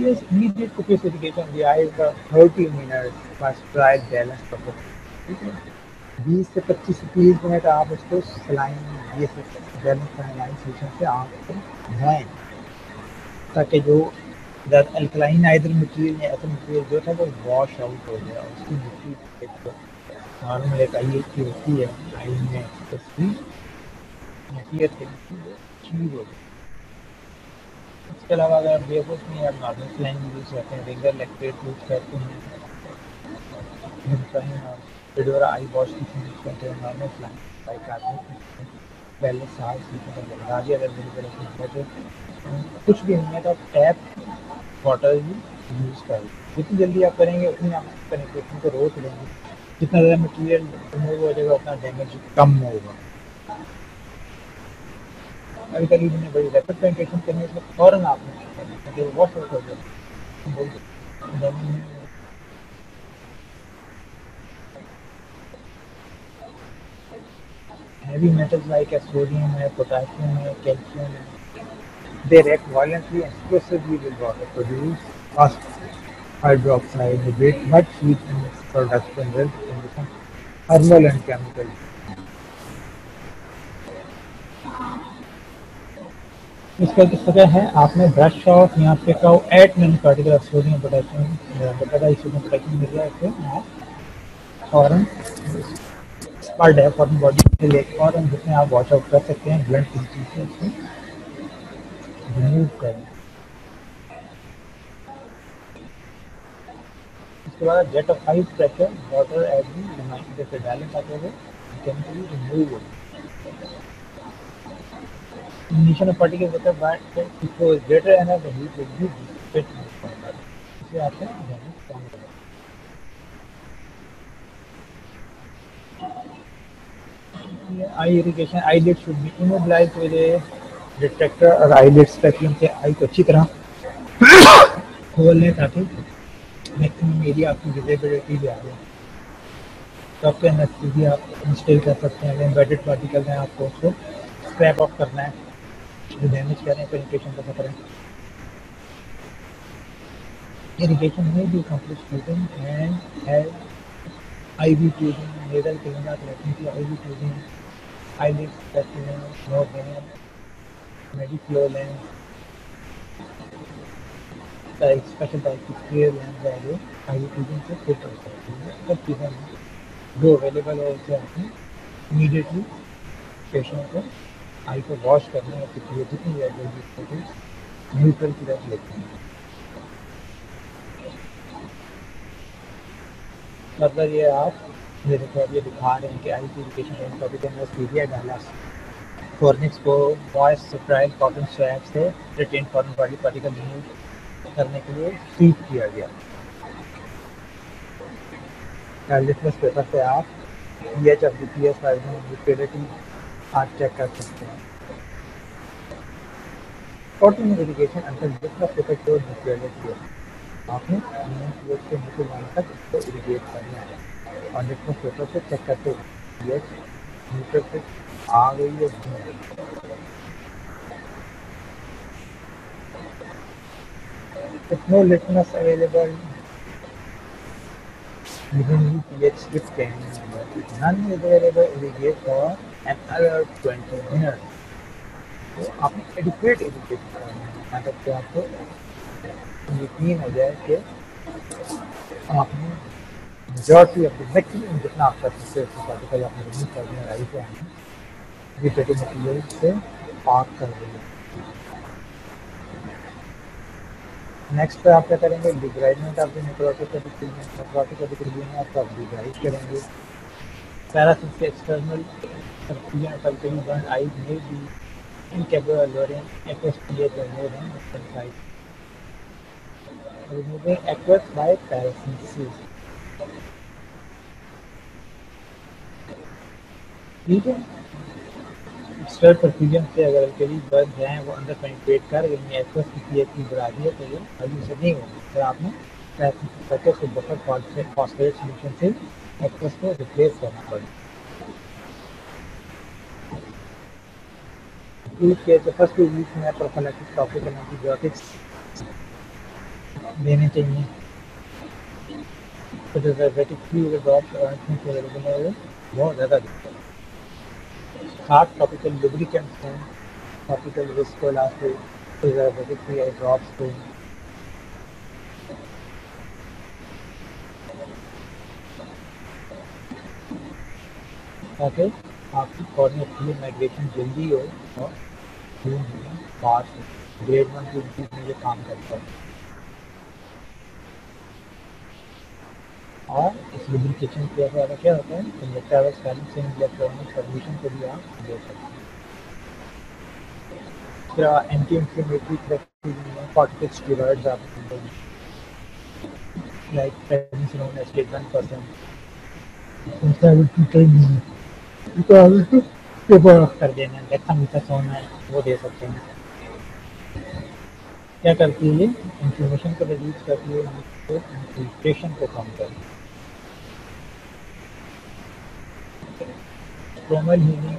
is immediate focus irrigation the eyes for 30 minutes first try balance purpose, ठीक है। 20 से 25 से 30 मिनट आप उसको सलाइन ये बैलेंस करने लाइन सिस्टम से आँख को घुमाएं, ताकि जो अल्कलाइन आइदर मटेरियल या ऐसा मटेरियल जो था वो वॉश आउट हो गया, उसकी मिट्टी नॉर्मल एक आई की होती है आई में उसकी नसीहत है चीज हो गई। इसके अलावा अगर आप बेबस में आप नॉर्मल स्लाइन यूज़ करते हैं, रिंगर लैक्टेट यूज़ करते हैं, कहीं आप फिडोरा आई वॉश की यूज़ करते हैं, नॉर्मल स्लाइन लाइक आदमी पहले साल राजी अगर तो कुछ भी नहीं है तो आप टैप वाटर ही यूज़ करें। जितनी जल्दी आप करेंगे उतनी आप पेनिट्रेशन को रोक लेंगे, जितना ज़्यादा मटेरियल रिमूव हो जाएगा उतना डैमेज कम होगा। अभी करीब ने बड़ी रैपिड पेनिट्रेशन करने से फ़ौरन आपने वॉश आउट हो जाए। हैवी मेटल्स लाइक सोडियम है, पोटेशियम है, कैल्शियम है, they react violently and explosively with water, produce fast hydroxide, liberate much heat in its production, result in become thermal and chemical. इसका जो सजा है आपने ब्रश ऑफ यहाँ पे का एट मैंने पार्टिकल सोडियम पोटेशियम बताया, सोडियम पोटेशियम मिल गया है फॉरन एक्सपर्ट है फॉरन बॉडी से लेकर फॉरन, जिसमें आप वॉश आउट कर सकते हैं ब्लड की चीज़ से उसको रिमूव करें। उसके बाद jet of high pressure water as भी जैसे डालें ताकि वो केमिकली रिमूव हो। Ignition of particle with a band equal greater energy heat will be dissipated from that. इसे आते हैं damage कम करें। आई irrigation eyelid should be immobilized with a detector और eyelid speculum से आई को अच्छी तरह खोल लें ताकि मैक्सिमम एरिया आपकी विजिबिलिटी भी आ जाए। तो आपके एनेस्थीसिया आप इंस्टॉल कर सकते हैं। एम्बेडेड पार्टिकल हैं, आपको उसको स्क्रैप ऑफ करना है जो डैमेज कर रहे हैं पेनिट्रेशन का खतरा है। Irrigation may be accomplished using hand, head, IV tubing, nasal cleaner, latency IV tubing, eyelid speculum, no vein, Mediflow lens, type special type की clear lens है जो IV tubing से फिट हो सकती है। सब चीज़ें जो अवेलेबल है उसे आपने इमीडिएटली पेशेंट को आई को वॉश करने और जितनी जल्दी न्यूट्रल की तरफ लेते हैं। मतलब ये आप जैसे तो अब ये दिखा रहे हैं कि आई प्यूरिफिकेशन एनेस्थीसिया डाला फॉर्निक्स को वॉइस सप्राइल कॉटन स्वैब से retained foreign body particle remove करने के लिए ट्रीट किया गया। लिटमस पेपर से आप pH of the pH liquidity आप चेक कर सकते हैं। 14 irrigation until जितना protect your nucleus here. आपने nucleus के नीचे जाने तक इसको irrigate करना है और लिटमस पेपर से चेक करते हैं yes nucleus आ गई है नहीं। If no litmus available, evenly pH strip can be none is available, irrigate for another 20 minutes. तो आपने एडिक्वेट इरिगेट करना है यहाँ तक कि आपको यकीन हो जाए कि आपने मेजॉरिटी ऑफ द मैक्सिमम जितना आप कर सकते हो पार्टिकल आपने रिमूव कर दिया राइस से आपने रिपेटिव मटीरियल से पाक कर दिया। नेक्स्ट पे आप क्या करेंगे डिग्राइडमेंट ऑफ द नेक्रोटिक में आपको आप डिग्राइड करेंगे। पैरासिस के एक्सटर्नल सर्कुलेशन सर्कुलेशन बर्न आई में भी incapable of lowering aqueous pH by more than 1.5. Removing aqueous by paracensis. ठीक है, एक्सटर्नल परफ्यूजन से अगर अल्कली बर्न हैं वो अंदर पेनिट्रेट कर यानी एक्वस की पीएच की बढ़ा दी है तो वो वैल्यू से नहीं होगी। फिर आपने पैरासेंसिस करके उसको बफर फॉस्फेट सोल्यूशन से एक्वस को रिप्लेस करना पड़ेगा। के फर्स्ट 2 वीक में प्रोफिलैक्टिक टॉपिकल एंटीबायोटिक्स देने चाहिए। तो डायबिटिक फ्री ड्रॉप्स अवेलेबल है वो बहुत ज़्यादा दिक्कत है। 60 टॉपिकल लुब्रिकेंट्स हैं, topical viscoelastic, preservative free eye drops को ताकि आपकी कॉर्निया फ्लूइड माइग्रेशन जल्दी हो और खून पास हो। ग्रेड 1 की डिजीज में ये काम करता है और इस लुब्रिकेशन के द्वारा क्या होता है कंजक्टाइवल स्वेलिंग से इलेक्ट्रॉनिक सॉल्यूशन को भी आप दे सकते हैं। फिर एंटी इंफ्लेमेटरी थेरेपी में कॉर्टिकोस्टेरॉइड्स आप लाइक प्रेडनिसोलोन एस्टेट 1% उसका पेपर ऑफ कर देना है, डेक्सामेथासोन है वो दे सकते हैं। क्या करती है इन्फ्लेमेशन को रिड्यूस करती है, इन्फिल्ट्रेशन को कम करती है। स्ट्रोमल हीलिंग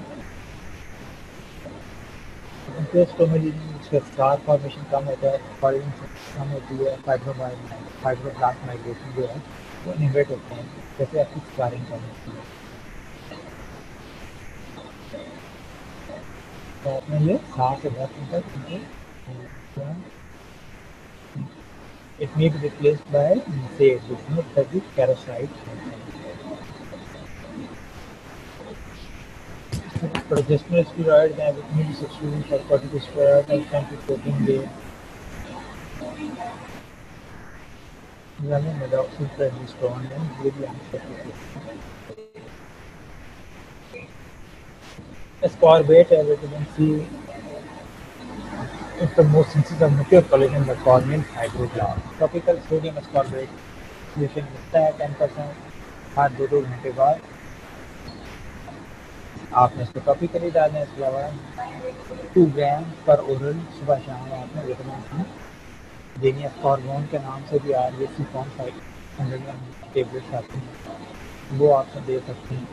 स्ट्रोमल हीलिंग उसका स्कार फॉर्मेशन कम होता है, कॉलिंग कम होती है, फाइब्रोब्लास्ट माइग्रेशन जो है वो इनहिबिट होते हैं, जैसे आपकी स्कारिंग कम होती है। तो आपने ये 7 से 10 दिन तक it may be replaced by say the parasite. Progesterone steroids and vitamin B6 for corticosteroid and anti-protein day. Medoxil prednisolone and really unspecific. Ascorbate and vitamin C is the most synthesis of nuclear collagen by corneal fibroblast. Topical sodium ascorbate solution मिलता है 10% हर 2 घंटे बाद आपने इसको topically डालना है। इसके अलावा 2 ग्राम पर ओरल सुबह शाम आपने विटामिन सी देनी है। फॉर्मोन के नाम से भी आ रही है सिफॉन 500 ग्राम टेबलेट्स आती हैं वो आपने दे सकते हैं।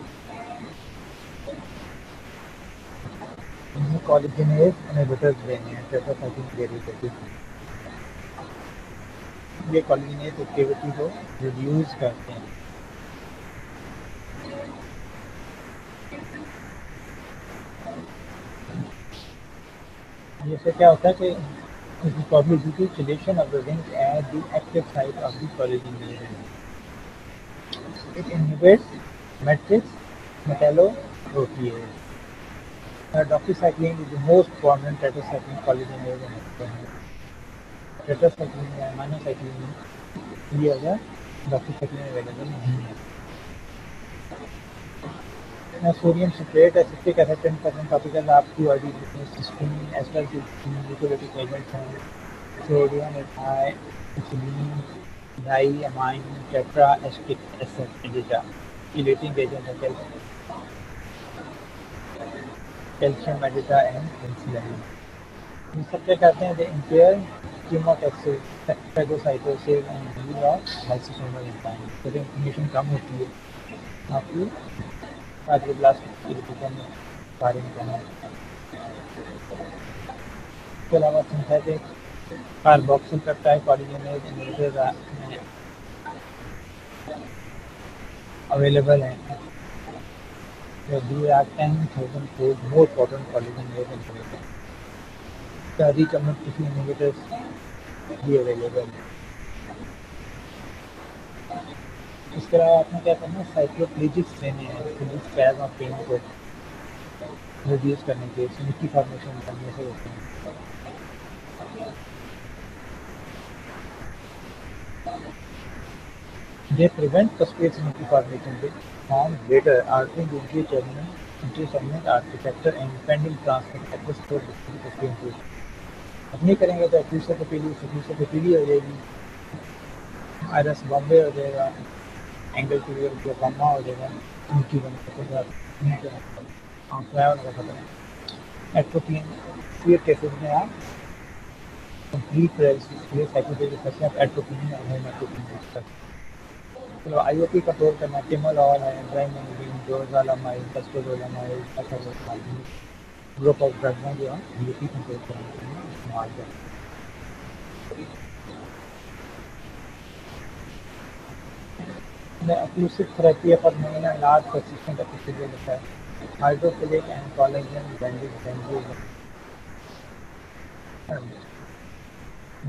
कॉलेजिनेज इनहिबिटर्स देने हैं, टेट्रासाइक्लिन डेरिवेटिव। ये कॉलेजिनेज एक्टिविटी को रिड्यूस करते हैं। जैसे क्या होता है कि probably due to chelation of the zinc at the active site of the collagenase. It inhibits matrix metalloprotease. Doxycycline is the most prominent tetracycline collagenase inhibitor. Tetracycline या monocycline ये अगर doxycycline अवेलेबल नहीं है। Sodium citrate acetic acid 10% topical आपकी ऑडी cysteine ester leucolytic agent हैं। Sodium ethylene diamine tetra acetic acid EDTA chelating agent है calcium EDTA and penicillin. ये सब क्या कहते हैं, impair chemotaxis phagocytosis and release of lysosomal enzyme. जब इन्फ्लेमेशन कम होती है आपकी फाइब्रोब्लास्ट की रिप्लिकेशन कार्य करना। इसके अलावा synthetic carboxyl peptide polymerase inhibitors available हैं। There are 10,000 fold more potent polymerase inhibitors. The recombination inhibitors भी अवेलेबल है। इसके अलावा आपने क्या करना है, साइक्लोप्लेजिक्स लेने हैं स्पैज़म ऑफ पेन को रिड्यूस करने के, स्मूथी फॉर्मेशन करने से होते हैं। They prevent phosphate smoothie formation with form later altering the inter-segment architecture and impending transfer across the phosphate tube। अब नहीं करेंगे तो एक्यूसोपेपीली हो जाएगी, आयरस बॉम्बे हो जाएगा, एंगल ट्यूबर ग्लोकोमा हो जाएगा, उनकी एट्रोपिन सीवियर केसेस में आप कंप्लीट साइक्लोपेजिक एट्रोपिन और हेमाटोपिन। चलो आईओपी कंट्रोल करना, टिमोलॉल है, ड्राइमोनिडिन, जोरजालामाइड, टेस्टोजोलामाइड, एथालोसामाइड, ग्रुप ऑफ ड्रग्स हैं जो हम आईओपी कंट्रोल करने के लिए इस्तेमाल करते हैं। The occlusive therapy for men and large persistent epithelial defect, hydrophilic and collagen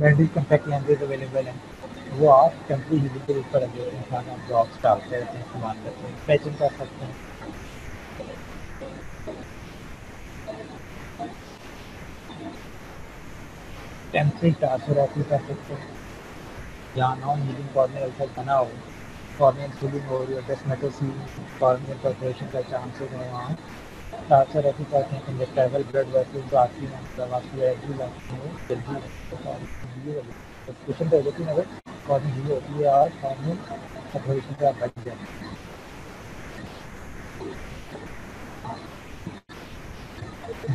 bandage contact lenses available हैं। वो आप टेम्परी हीलिंग के ऊपर लगे होते हैं, खाना ब्लॉक्स डालते रहते हैं, इस्तेमाल करते हैं, पैचिंग कर सकते हैं। टेम्परी टार्सोरेपी कर सकते हैं, जहाँ नॉन हीलिंग कॉर्नियल अल्सर बना हो, कॉर्नियल फीलिंग हो रही है, डेस्मेटोसी कॉर्नियल परफोरेशन का चांसेस है, वहाँ टार्सोरेपी करते हैं। कंजक्टिवल ब्लड वेसल्स जो आती हैं, वास्कुलरिटी लगती है जल्दी सब्सक्रिप्शन तो होती है, मगर कॉर्नियल हील होती है और कॉर्नियल परफोरेशन का बच जाता है।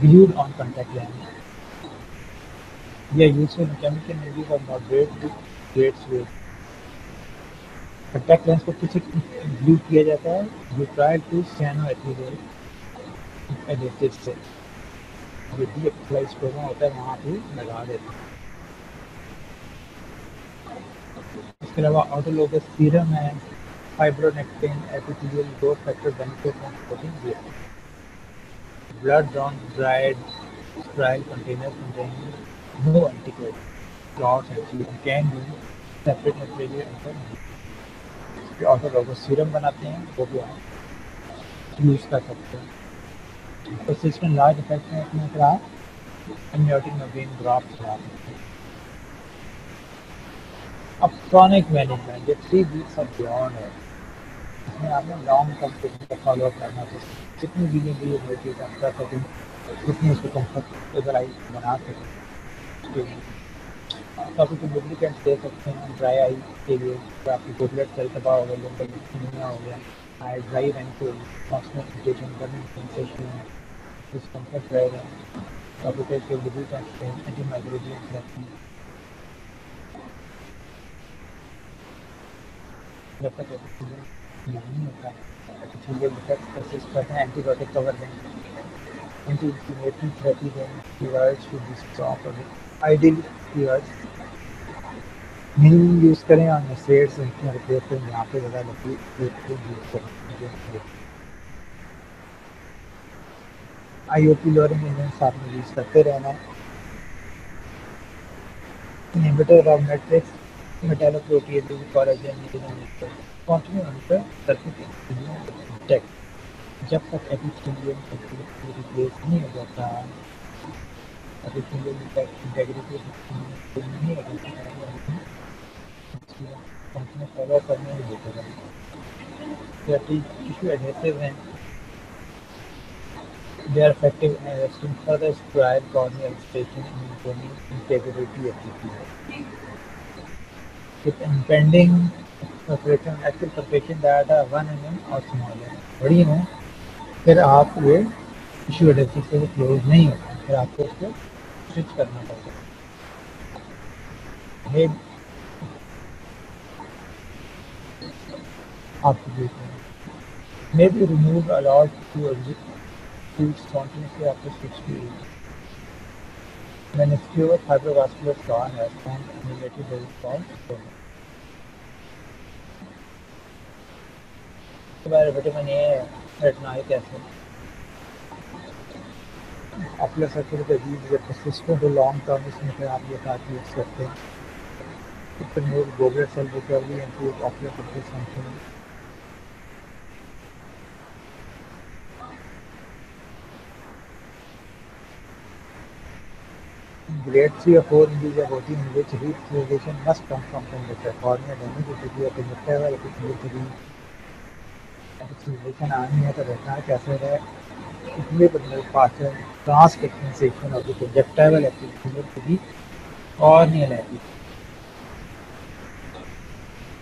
Glued on contact lens. They are useful in chemical energies of moderate to great swing. Contact lens को किसी ग्लू किया जाता है ब्यूटाइल टू cyanoacrylate एडिटिव से, जो डीएक्सलाइस्टोमा होता है वहाँ पे लगा देते हैं। इसके अलावा ऑटोलोगस सीरम है, fibronectin, epithelial growth factor benefit and protein दिए। Blood drawn dried sterile containers containing no anticoagulants, clots and serum can be separate material into autologous serum बनाते हैं, वो भी आप यूज़ कर सकते हैं। persistent large effect में अपने अगर आप amniotic membrane grafts लगा सकते हैं। अब chronic management जो 3 weeks और beyond है, इसमें आपने लॉन्ग टर्म ट्रीटमेंट का फॉलो अप करना चाहिए। जितनी चीज़ें भी होती है कर सकें, जितनी उसको कंफर्टेबल बना सकें। काफ़ी कुछ लुब्रिकेंट्स दे सकते हैं ड्राई आई के लिए, तो आपकी कोटलेट सेल दबा हो गया, लोकल न्यूमोनिया हो गया, आई ड्राई रैंकुल, कॉन्स्टिपेशन, बर्निंग सेंसेशन, डिस्कम्फर्ट रहेगा, टॉपिकल के लुब्रिकेंट्स हैं, एंटीमाइक्रोबियल्स रहते हैं। जब तक नहीं होता है एपिथेलियल डिफेक्ट परसिस्ट करते हैं, एंटीबायोटिक कवर दें, एंटी इन्फ्लेमेटरी थेरेपी दें, steroids should be stopped. Ideally steroids minimum use करें और नसेट्स उनकी रिप्लेस करें जहाँ पे ज़्यादा लकड़ी यूज़ करें। आईओपी लोअरिंग एजेंट्स आपने यूज़ करते रहना है। Inhibitor of matrix metalloprotease collagen continue अंडर सर्किट टेक जब तक एपिथेलियल रिप्लेस नहीं हो जाता, एपिथेलियल इंटेग्रिटी नहीं हो जाती, कंटिन्यू फॉलो करने ही देता है। टिश्यू एडहेसिव हैं, they are effective in arresting further sterile corneal staging and maintaining integrity of the tissue. With impending perforation, actual perforation that are 1 mm और smaller, बड़ी हो फिर आप ये टिश्यू एडहेसिव से क्लोज नहीं होता, फिर आपको उसको स्टिच करना पड़ता है। Absolutely. Maybe remove allowed to exit to spontaneously after 6 to 8. When a fewer fibrovascular scar has formed and related to called stoma. इसके बारे विटामिन ए है retinoic acid ocular circular disease is a persistent or long term इसमें फिर आप ये साथ use करते हैं it promotes goblet cell recovery and improves ocular surface function. Grade 3 or 4 injuries are routine in which rehabilitation must come from conductor. Cornea damage is to be a conjunctival epithelial epitheliation आनी है तो retinal cassette है इसलिए बदल partial transpigmentation of the conjunctival epithelial to the corneal epithelium.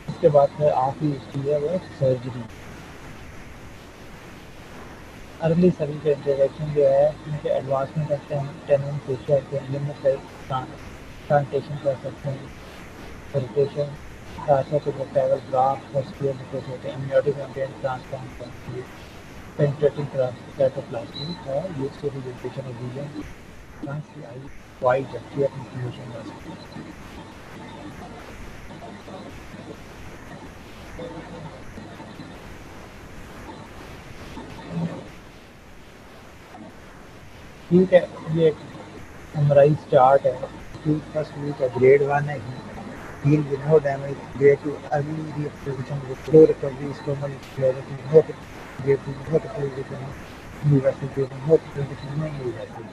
उसके बाद फिर आखिरी उसकी है वो सर्जरी अर्ली सर्जिकल इंटरवेंशन जो है उनके एडवांसमेंट ऑफ टेनन फेशियल के लिमिट ट्रांसप्लांटेशन कर सकते हैं सर्कुलेशन साथ प्रोजेक्टाइल ग्राफ फर्स्टियर होते हैं एमनियोटिक मेम्ब्रेन ट्रांसप्लांट करते हैं पेनिट्रेटिंग कैटोप्लास्टी और use to rejection of region ट्रांसआई वाइड एक्टिव इंफॉर्मेशन वास्ते ठीक है ये समराइज चार्ट है फर्स्ट वीक है ग्रेड 1 है heal with no damage, grade 2 early reactivation with slow recovery, stromal clarity, no grade 2 no reactivation, new vessel grade no reactivation, no new vessel.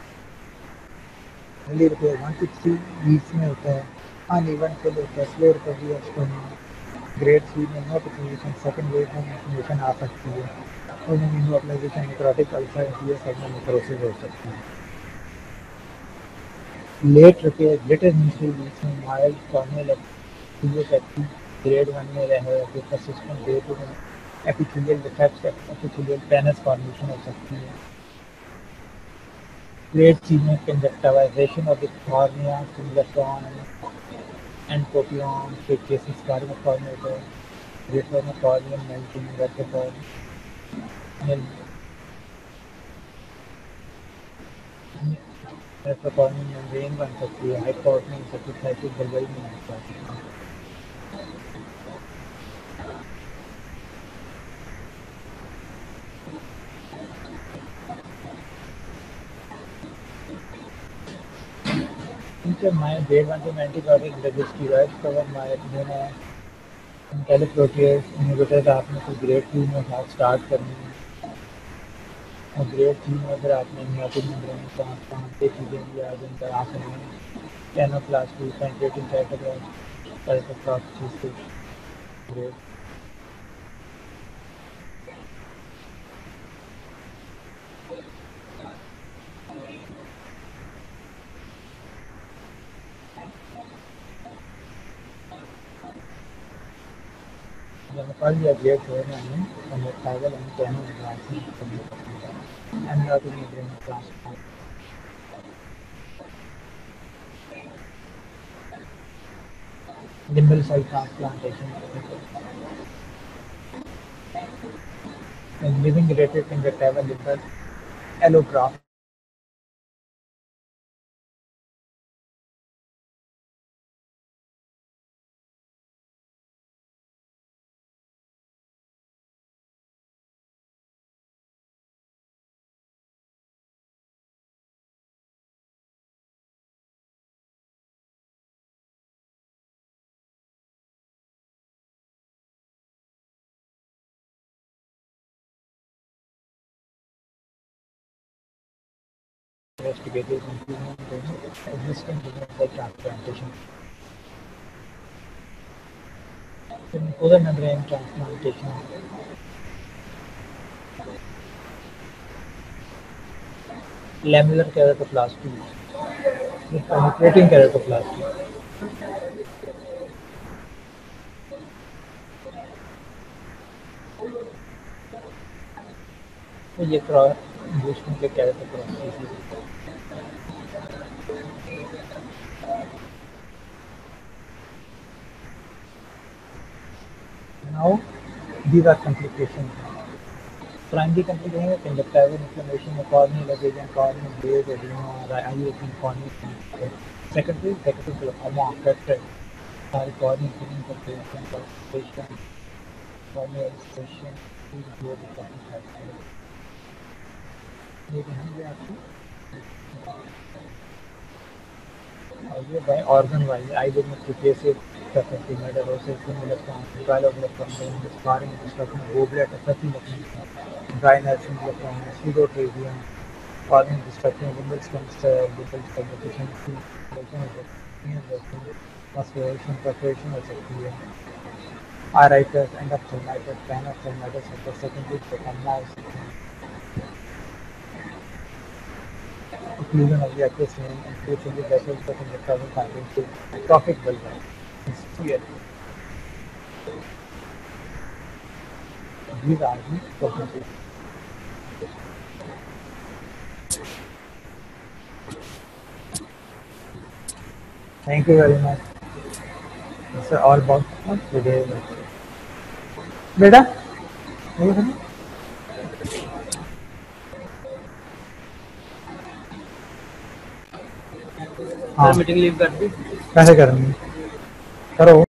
early repair 1 to 3 weeks में होता है uneven fill होता है slow recovery of stromal grade 3 में no reactivation second wave में inflammation आ सकती है और immunoglobulization necrotic ulcer interior segment necrosis हो सकती है late repair later initial weeks में माइल्ड कॉर्नियल एपिथेलियल ग्रेड 1 में रहे फिर परसिस्टेंट ग्रेड 2 में epithelial defects epithelial pannus formation हो सकती है ग्रेड 3 में कंजक्टिवाइजेशन ऑफ द कॉर्निया सिंगलेटॉन एंड कोपियन के केसेस कार्य में फॉर्मेट है ग्रेड 4 में corneal melting reticle corneal membrane बन सकती है हाइपोटोनिक सेप्टिसाइटिस गड़बड़ी में हो सकती है my grade 1 to antibiotic drugs steroids cover my कैलिप्रोटीज इनहिबिटर आपने कोई ग्रेड 2 में साथ स्टार्ट करनी है और ग्रेड 3 में अगर आपने इम्यूनिटी मेम्ब्रेन ट्रांसप्लांट के चीज़ें दिया जिनका आप कैनोप्लास्टी पेनिट्रेटिंग कैटोप्लास्टी ग्रेड पढ़ लिया ग्रेड 4 में हमने conjunctival and tenonplasty amniotic membrane transplant limbal cell transplantation and living related conjunctival limbal allograft investigated improvement in existing limbal cell transplantation. Mucosal membrane transplantation, lamellar keratoplasty, penetrating keratoplasty. तो ये cross boosting के keratoplasty Now, these are complications. Primary complications are conjunctival inflammation, corneal abrasion, corneal glaze, edema, eye opening, corneal inflammation. Secondary glaucoma, cataract, corneal thinning, palpitation, corneal ulceration, globe complication. ये ध्यान दें आपको और ये by organ wise I will cases perfecting medullary electron, electron, scarring, destruction, goblet, affecting dryness, electron, pseudotracheum, causing destruction, limbal stem cell, deficiency, musculation, perforation of the iritis, endophthalmitis, panophthalmitis, secondary glaucoma, occlusion of the aqueous vein, increase in the vessels of the travel conductive, atrophic bulbar. Here, these are the complications. Thank you very much. It's all about today. बेटा हाँ meeting leave कर दी कैसे करेंगे करो